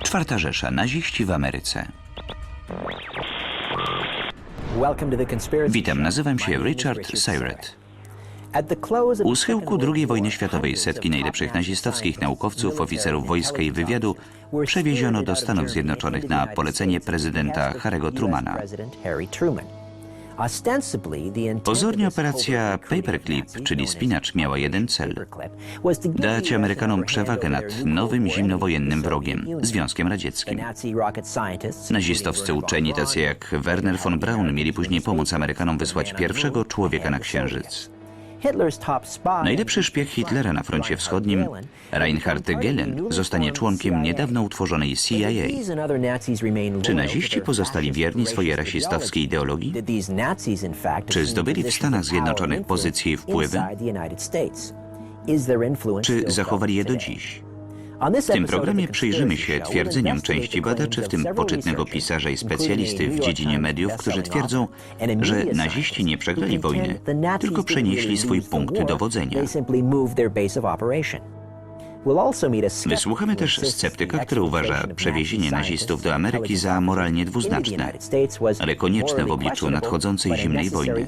Czwarta Rzesza. Naziści w Ameryce. Witam, nazywam się Richard Syrett. U schyłku II wojny światowej setki najlepszych nazistowskich naukowców, oficerów wojska i wywiadu przewieziono do Stanów Zjednoczonych na polecenie prezydenta Harry'ego Trumana. Pozornie operacja Paperclip, czyli spinacz, miała jeden cel – dać Amerykanom przewagę nad nowym zimnowojennym wrogiem, Związkiem Radzieckim. Nazistowscy uczeni, tacy jak Werner von Braun, mieli później pomóc Amerykanom wysłać pierwszego człowieka na Księżyc. Najlepszy szpieg Hitlera na froncie wschodnim, Reinhard Gehlen, zostanie członkiem niedawno utworzonej CIA. Czy naziści pozostali wierni swojej rasistowskiej ideologii? Czy zdobyli w Stanach Zjednoczonych pozycje i wpływy? Czy zachowali je do dziś? W tym programie przyjrzymy się twierdzeniom części badaczy, w tym poczytnego pisarza i specjalisty w dziedzinie mediów, którzy twierdzą, że naziści nie przegrali wojny, tylko przenieśli swój punkt dowodzenia. Wysłuchamy też sceptyka, który uważa przewiezienie nazistów do Ameryki za moralnie dwuznaczne, ale konieczne w obliczu nadchodzącej zimnej wojny.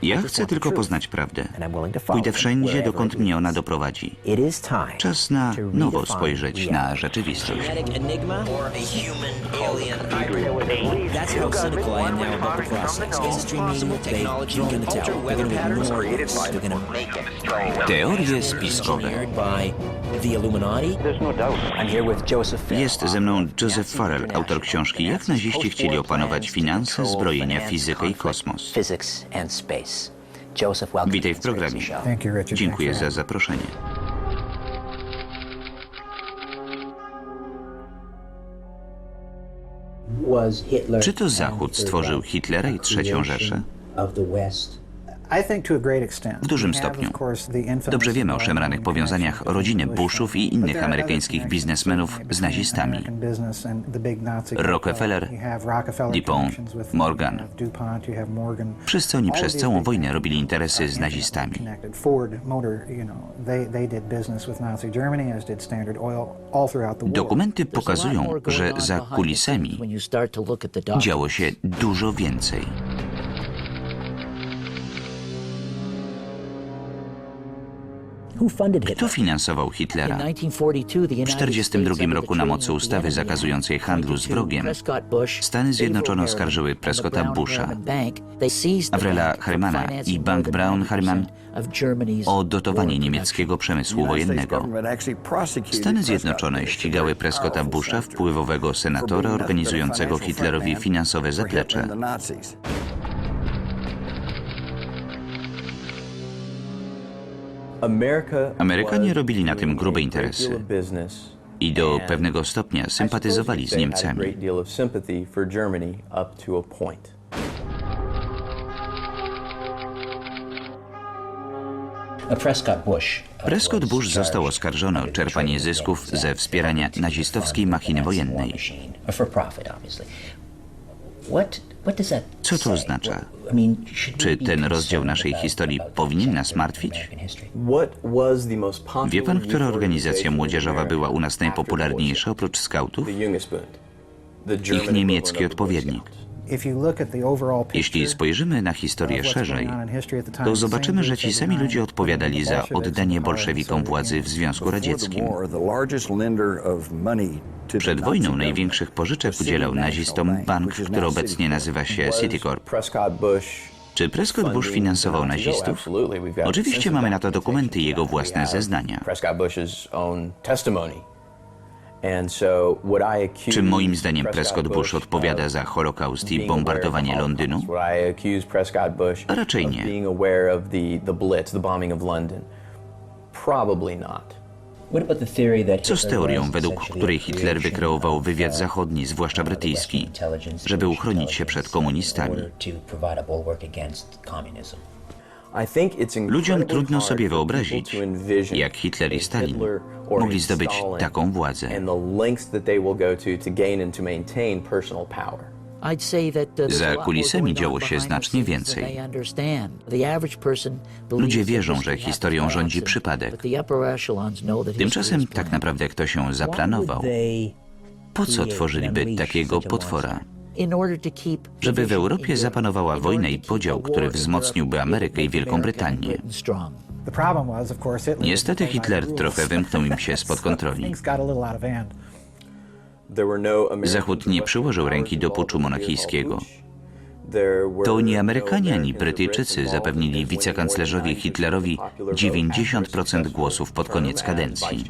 Ja chcę tylko poznać prawdę. Pójdę wszędzie, dokąd mnie ona doprowadzi. Czas na nowo spojrzeć na rzeczywistość. Teorie spiskowe. Jest ze mną Joseph Farrell, autor książki Jak naziści chcieli opanować finanse, zbrojenia, fizykę i kosmos. Witaj w programie. Dziękuję za zaproszenie. Czy to Zachód stworzył Hitlera i III Rzeszę? W dużym stopniu. Dobrze wiemy o szemranych powiązaniach rodziny Bushów i innych amerykańskich biznesmenów z nazistami. Rockefeller, DuPont, Morgan. Wszyscy oni przez całą wojnę robili interesy z nazistami. Dokumenty pokazują, że za kulisami działo się dużo więcej. Kto finansował Hitlera? W 1942 roku na mocy ustawy zakazującej handlu z wrogiem Stany Zjednoczone oskarżyły Prescotta Busha, Avrela Harrimana i Bank Braun-Harriman o dotowanie niemieckiego przemysłu wojennego. Stany Zjednoczone ścigały Prescotta Busha, wpływowego senatora organizującego Hitlerowi finansowe zaplecze. Amerykanie robili na tym grube interesy i do pewnego stopnia sympatyzowali z Niemcami. Prescott Bush został oskarżony o czerpanie zysków ze wspierania nazistowskiej machiny wojennej. Co to oznacza? Czy ten rozdział naszej historii powinien nas martwić? Wie pan, która organizacja młodzieżowa była u nas najpopularniejsza oprócz skautów? Ich niemiecki odpowiednik. Jeśli spojrzymy na historię szerzej, to zobaczymy, że ci sami ludzie odpowiadali za oddanie bolszewikom władzy w Związku Radzieckim. Przed wojną największych pożyczek udzielał nazistom bank, który obecnie nazywa się Citicorp. Czy Prescott Bush finansował nazistów? Oczywiście mamy na to dokumenty i jego własne zeznania. Czy moim zdaniem Prescott Bush odpowiada za Holokaust i bombardowanie Londynu? A raczej nie. Co z teorią, według której Hitler wykreował wywiad zachodni, zwłaszcza brytyjski, żeby uchronić się przed komunistami? Ludziom trudno sobie wyobrazić, jak Hitler i Stalin mogli zdobyć taką władzę. Za kulisami działo się znacznie więcej. Ludzie wierzą, że historią rządzi przypadek. Tymczasem tak naprawdę ktoś ją zaplanował. Po co tworzyliby takiego potwora? Żeby w Europie zapanowała wojna i podział, który wzmocniłby Amerykę i Wielką Brytanię. Niestety Hitler trochę wymknął im się spod kontroli. Zachód nie przyłożył ręki do puczu monachijskiego. To nie Amerykanie ani Brytyjczycy zapewnili wicekanclerzowi Hitlerowi 90% głosów pod koniec kadencji.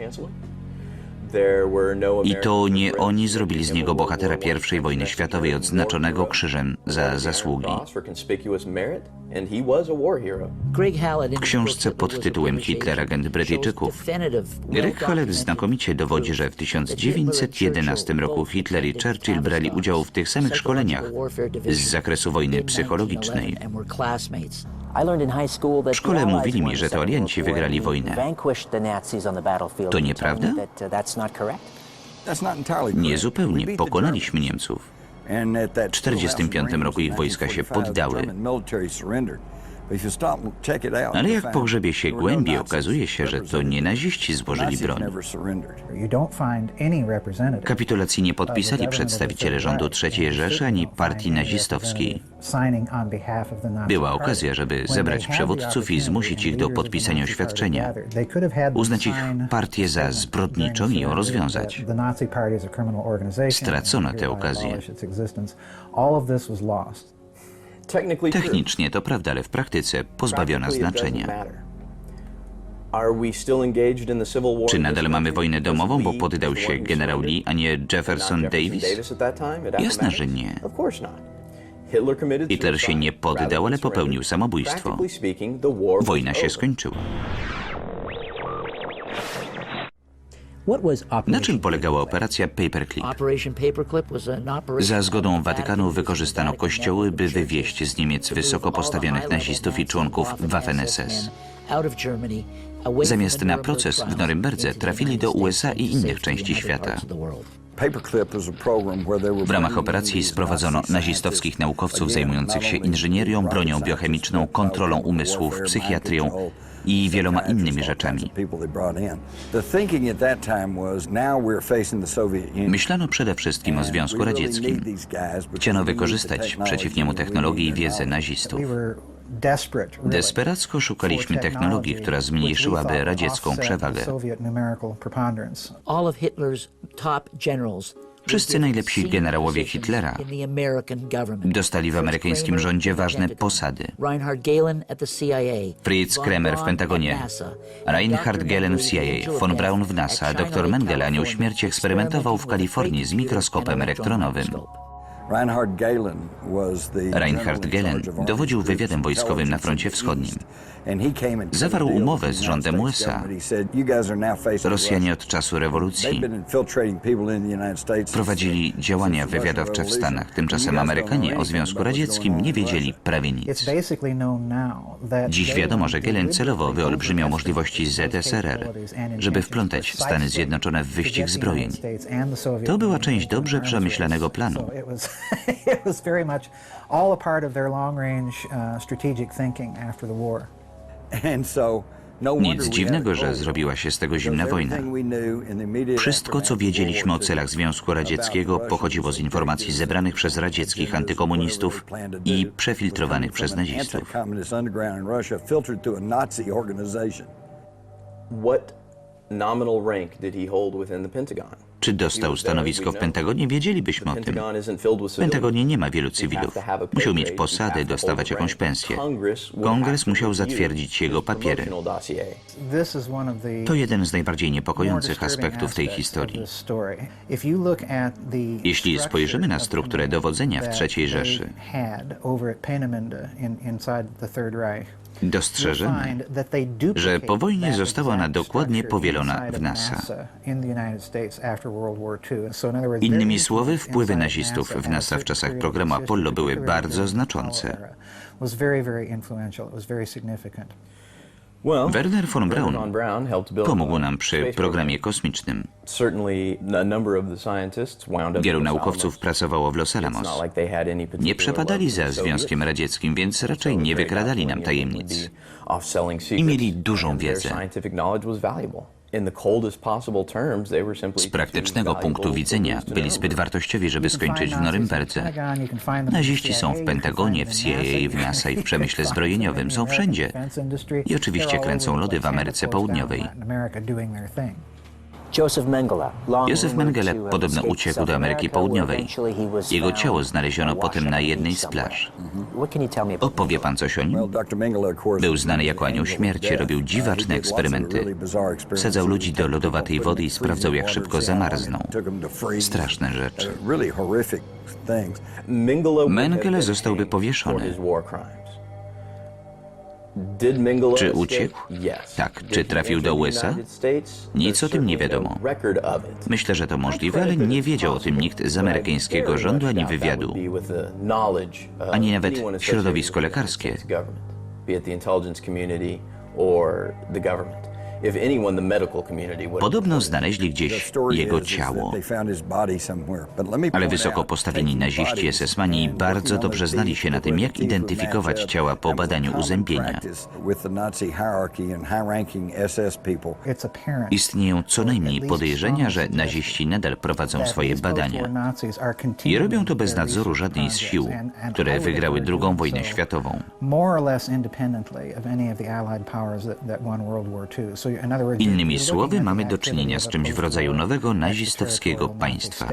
I to nie oni zrobili z niego bohatera I wojny światowej odznaczonego krzyżem za zasługi. W książce pod tytułem Hitler, agent Brytyjczyków Greg Hallett znakomicie dowodzi, że w 1911 roku Hitler i Churchill brali udział w tych samych szkoleniach z zakresu wojny psychologicznej. W szkole mówili mi, że to alianci wygrali wojnę. To nieprawda? Nie zupełnie. Pokonaliśmy Niemców. W 1945 roku ich wojska się poddały. Ale jak pogrzebie się głębiej, okazuje się, że to nie naziści złożyli broń. Kapitulacji nie podpisali przedstawiciele rządu III Rzeszy ani partii nazistowskiej. Była okazja, żeby zebrać przywódców i zmusić ich do podpisania oświadczenia, uznać ich partię za zbrodniczą i ją rozwiązać. Stracono tę okazję. Technicznie to prawda, ale w praktyce pozbawiona znaczenia. Czy nadal mamy wojnę domową, bo poddał się generał Lee, a nie Jefferson Davis? Jasne, że nie. Hitler się nie poddał, ale popełnił samobójstwo. Wojna się skończyła. Na czym polegała operacja Paperclip? Za zgodą Watykanu wykorzystano kościoły, by wywieźć z Niemiec wysoko postawionych nazistów i członków Waffen-SS. Zamiast na proces w Norymberdze trafili do USA i innych części świata. W ramach operacji sprowadzono nazistowskich naukowców zajmujących się inżynierią, bronią biochemiczną, kontrolą umysłów, psychiatrią i wieloma innymi rzeczami. Myślano przede wszystkim o Związku Radzieckim. Chciano wykorzystać przeciw niemu technologię i wiedzę nazistów. Desperacko szukaliśmy technologii, która zmniejszyłaby radziecką przewagę. Wszyscy najlepsi generałowie Hitlera dostali w amerykańskim rządzie ważne posady. Fritz Kremer w Pentagonie, Reinhard Gehlen w CIA, von Braun w NASA, dr Mengele anioł śmierci eksperymentował w Kalifornii z mikroskopem elektronowym. Reinhard Gehlen dowodził wywiadem wojskowym na froncie wschodnim. Zawarł umowę z rządem USA. Rosjanie od czasu rewolucji prowadzili działania wywiadowcze w Stanach. Tymczasem Amerykanie o Związku Radzieckim nie wiedzieli prawie nic. Dziś wiadomo, że Gehlen celowo wyolbrzymiał możliwości ZSRR, żeby wplątać Stany Zjednoczone w wyścig zbrojeń. To była część dobrze przemyślanego planu. Nic dziwnego, że zrobiła się z tego zimna wojna. Wszystko, co wiedzieliśmy o celach Związku Radzieckiego, pochodziło z informacji zebranych przez radzieckich antykomunistów i przefiltrowanych przez nazistów. Czy dostał stanowisko w Pentagonie? Wiedzielibyśmy o tym. W Pentagonie nie ma wielu cywilów. Musiał mieć posadę, dostawać jakąś pensję. Kongres musiał zatwierdzić jego papiery. To jeden z najbardziej niepokojących aspektów tej historii. Jeśli spojrzymy na strukturę dowodzenia w III Rzeszy, dostrzeżemy, że po wojnie została ona dokładnie powielona w NASA. Innymi słowy, wpływy nazistów w NASA w czasach programu Apollo były bardzo znaczące. Werner von Braun pomógł nam przy programie kosmicznym. Wielu naukowców pracowało w Los Alamos. Nie przepadali za Związkiem Radzieckim, więc raczej nie wykradali nam tajemnic. I mieli dużą wiedzę. Z praktycznego punktu widzenia byli zbyt wartościowi, żeby skończyć w Norymberdze. Naziści są w Pentagonie, w CIA, w NASA i w przemyśle zbrojeniowym. Są wszędzie. I oczywiście kręcą lody w Ameryce Południowej. Józef Mengele podobno uciekł do Ameryki Południowej. Jego ciało znaleziono potem na jednej z plaż. Opowie pan coś o nim? Był znany jako anioł śmierci, robił dziwaczne eksperymenty. Wsadzał ludzi do lodowatej wody i sprawdzał, jak szybko zamarzną. Straszne rzeczy. Mengele zostałby powieszony. Czy uciekł? Tak. Czy trafił do USA? Nic o tym nie wiadomo. Myślę, że to możliwe, ale nie wiedział o tym nikt z amerykańskiego rządu ani wywiadu, ani nawet środowisko lekarskie. Podobno znaleźli gdzieś jego ciało, ale wysoko postawieni naziści i SS-mani bardzo dobrze znali się na tym, jak identyfikować ciała po badaniu uzębienia. Istnieją co najmniej podejrzenia, że naziści nadal prowadzą swoje badania i robią to bez nadzoru żadnej z sił, które wygrały II wojnę światową. Innymi słowy, mamy do czynienia z czymś w rodzaju nowego nazistowskiego państwa. W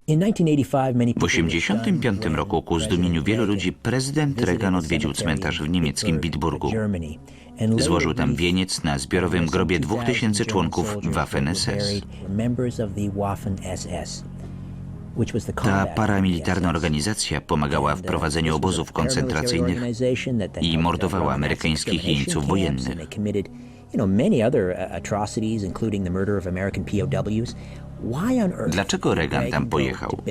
1985 roku ku zdumieniu wielu ludzi prezydent Reagan odwiedził cmentarz w niemieckim Bitburgu. Złożył tam wieniec na zbiorowym grobie 2000 członków Waffen-SS. Ta paramilitarna organizacja pomagała w prowadzeniu obozów koncentracyjnych i mordowała amerykańskich jeńców wojennych. Dlaczego Reagan tam pojechał?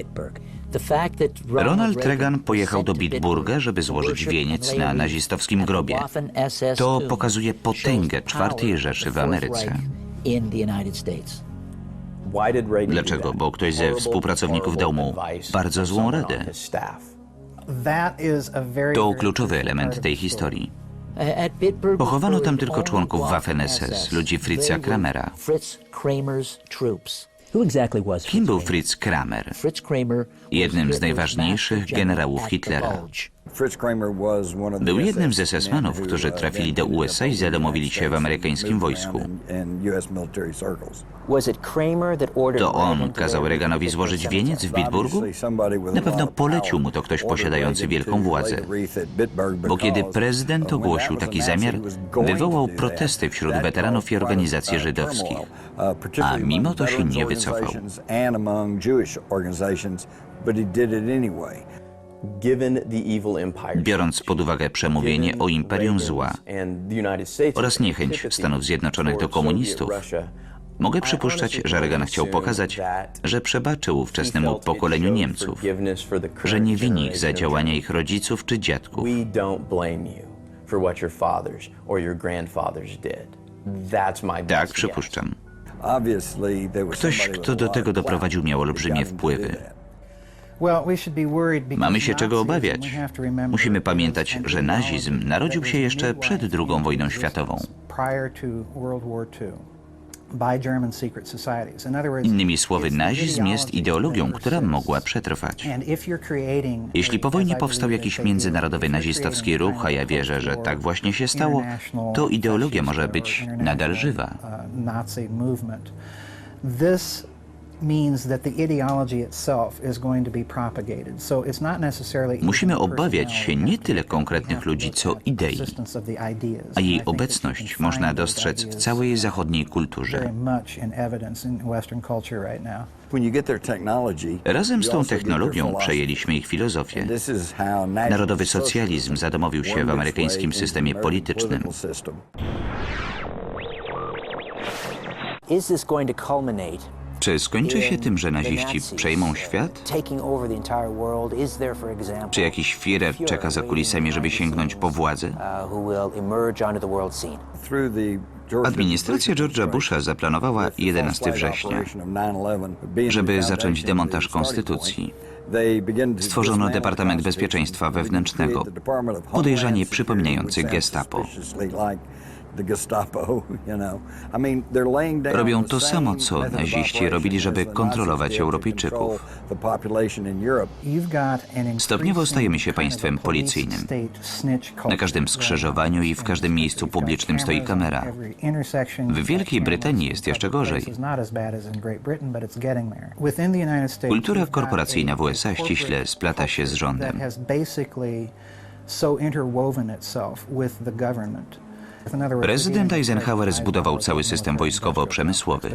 Ronald Reagan pojechał do Bitburga, żeby złożyć wieniec na nazistowskim grobie. To pokazuje potęgę Czwartej Rzeszy w Ameryce. Dlaczego? Bo ktoś ze współpracowników dał mu bardzo złą radę. To kluczowy element tej historii. Pochowano tam tylko członków Waffen-SS, ludzi Fritza Kramera. Kim był Fritz Kramer? Jednym z najważniejszych generałów Hitlera. Był jednym z SS-manów, którzy trafili do USA i zadomowili się w amerykańskim wojsku. To on kazał Reaganowi złożyć wieniec w Bitburgu? Na pewno polecił mu to ktoś posiadający wielką władzę. Bo kiedy prezydent ogłosił taki zamiar, wywołał protesty wśród weteranów i organizacji żydowskich. A mimo to się nie wycofał. Biorąc pod uwagę przemówienie o imperium zła oraz niechęć Stanów Zjednoczonych do komunistów, mogę przypuszczać, że Reagan chciał pokazać, że przebaczył ówczesnemu pokoleniu Niemców, że nie wini ich za działania ich rodziców czy dziadków. Tak, przypuszczam. Ktoś, kto do tego doprowadził, miał olbrzymie wpływy. Mamy się czego obawiać. Musimy pamiętać, że nazizm narodził się jeszcze przed II wojną światową. Innymi słowy, nazizm jest ideologią, która mogła przetrwać. Jeśli po wojnie powstał jakiś międzynarodowy nazistowski ruch, a ja wierzę, że tak właśnie się stało, to ideologia może być nadal żywa. Musimy obawiać się nie tyle konkretnych ludzi, co idei, a jej obecność można dostrzec w całej zachodniej kulturze. Razem z tą technologią przejęliśmy ich filozofię. Narodowy socjalizm zadomowił się w amerykańskim systemie politycznym. Czy skończy się tym, że naziści przejmą świat? Czy jakiś Führer czeka za kulisami, żeby sięgnąć po władzę? Administracja George'a Busha zaplanowała 11 września, żeby zacząć demontaż konstytucji. Stworzono Departament Bezpieczeństwa Wewnętrznego, podejrzanie przypominający Gestapo. Robią to samo, co naziści robili, żeby kontrolować Europejczyków. Stopniowo stajemy się państwem policyjnym. Na każdym skrzyżowaniu i w każdym miejscu publicznym stoi kamera. W Wielkiej Brytanii jest jeszcze gorzej. Kultura korporacyjna w USA ściśle splata się z rządem. Prezydent Eisenhower zbudował cały system wojskowo-przemysłowy.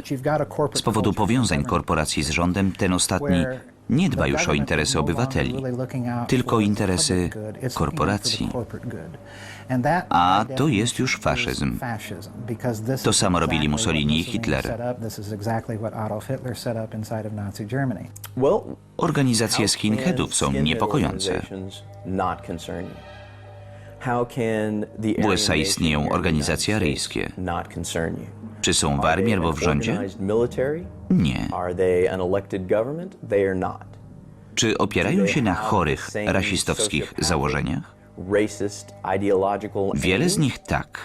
Z powodu powiązań korporacji z rządem, ten ostatni nie dba już o interesy obywateli, tylko o interesy korporacji. A to jest już faszyzm. To samo robili Mussolini i Hitler. Organizacje skinheadów są niepokojące. W USA istnieją organizacje aryjskie. Czy są w armii albo w rządzie? Nie. Czy opierają się na chorych, rasistowskich założeniach? Wiele z nich tak.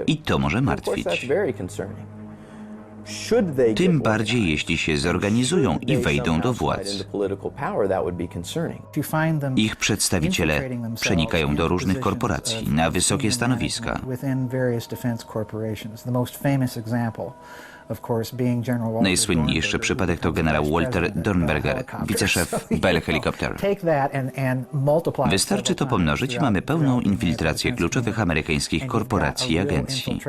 I to może martwić. Tym bardziej, jeśli się zorganizują i wejdą do władz. Ich przedstawiciele przenikają do różnych korporacji na wysokie stanowiska. Najsłynniejszy przypadek to generał Walter Dornberger, wiceszef Bell Helicopter. Wystarczy to pomnożyć i mamy pełną infiltrację kluczowych amerykańskich korporacji i agencji.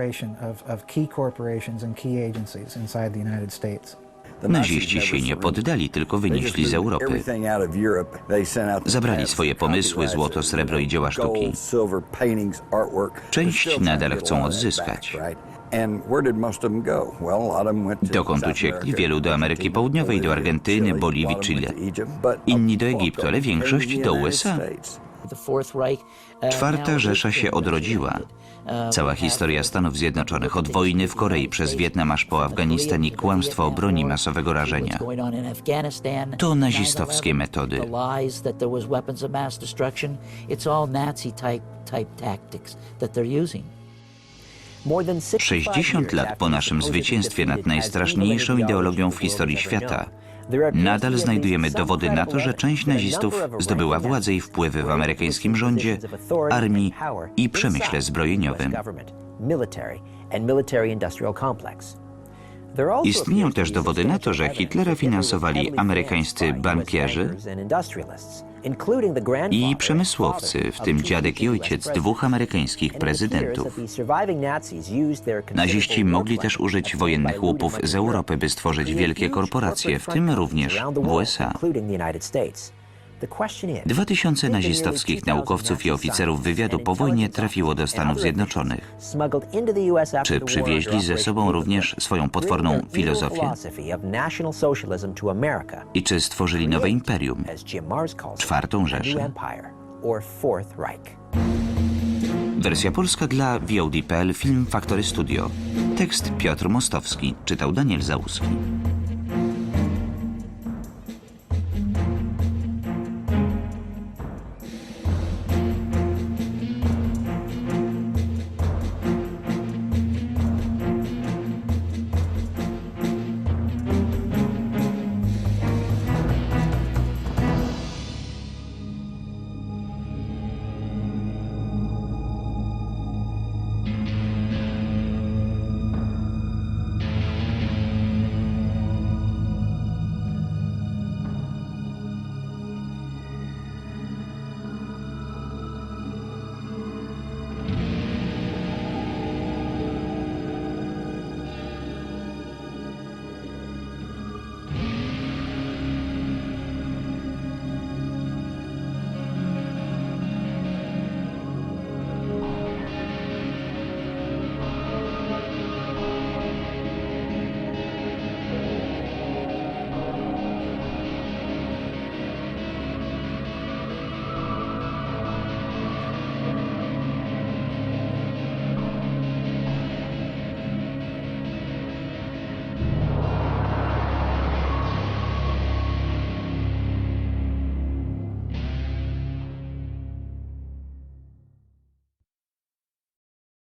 Naziści się nie poddali, tylko wynieśli z Europy. Zabrali swoje pomysły, złoto, srebro i dzieła sztuki. Część nadal chcą odzyskać. Dokąd uciekli? Wielu do Ameryki Południowej, do Argentyny, Boliwii, Chile. Inni do Egiptu, ale większość do USA. Czwarta Rzesza się odrodziła. Cała historia Stanów Zjednoczonych od wojny w Korei przez Wietnam aż po Afganistan i kłamstwo o broni masowego rażenia. To nazistowskie metody. 60 lat po naszym zwycięstwie nad najstraszniejszą ideologią w historii świata, nadal znajdujemy dowody na to, że część nazistów zdobyła władzę i wpływy w amerykańskim rządzie, armii i przemyśle zbrojeniowym. Istnieją też dowody na to, że Hitlera finansowali amerykańscy bankierzy i przemysłowcy, w tym dziadek i ojciec dwóch amerykańskich prezydentów. Naziści mogli też użyć wojennych łupów z Europy, by stworzyć wielkie korporacje, w tym również w USA. 2000 nazistowskich naukowców i oficerów wywiadu po wojnie trafiło do Stanów Zjednoczonych. Czy przywieźli ze sobą również swoją potworną filozofię? I czy stworzyli nowe imperium, Czwartą Rzeszę? Wersja polska dla VOD.pl, film Faktory Studio. Tekst Piotr Mostowski, czytał Daniel Załuski.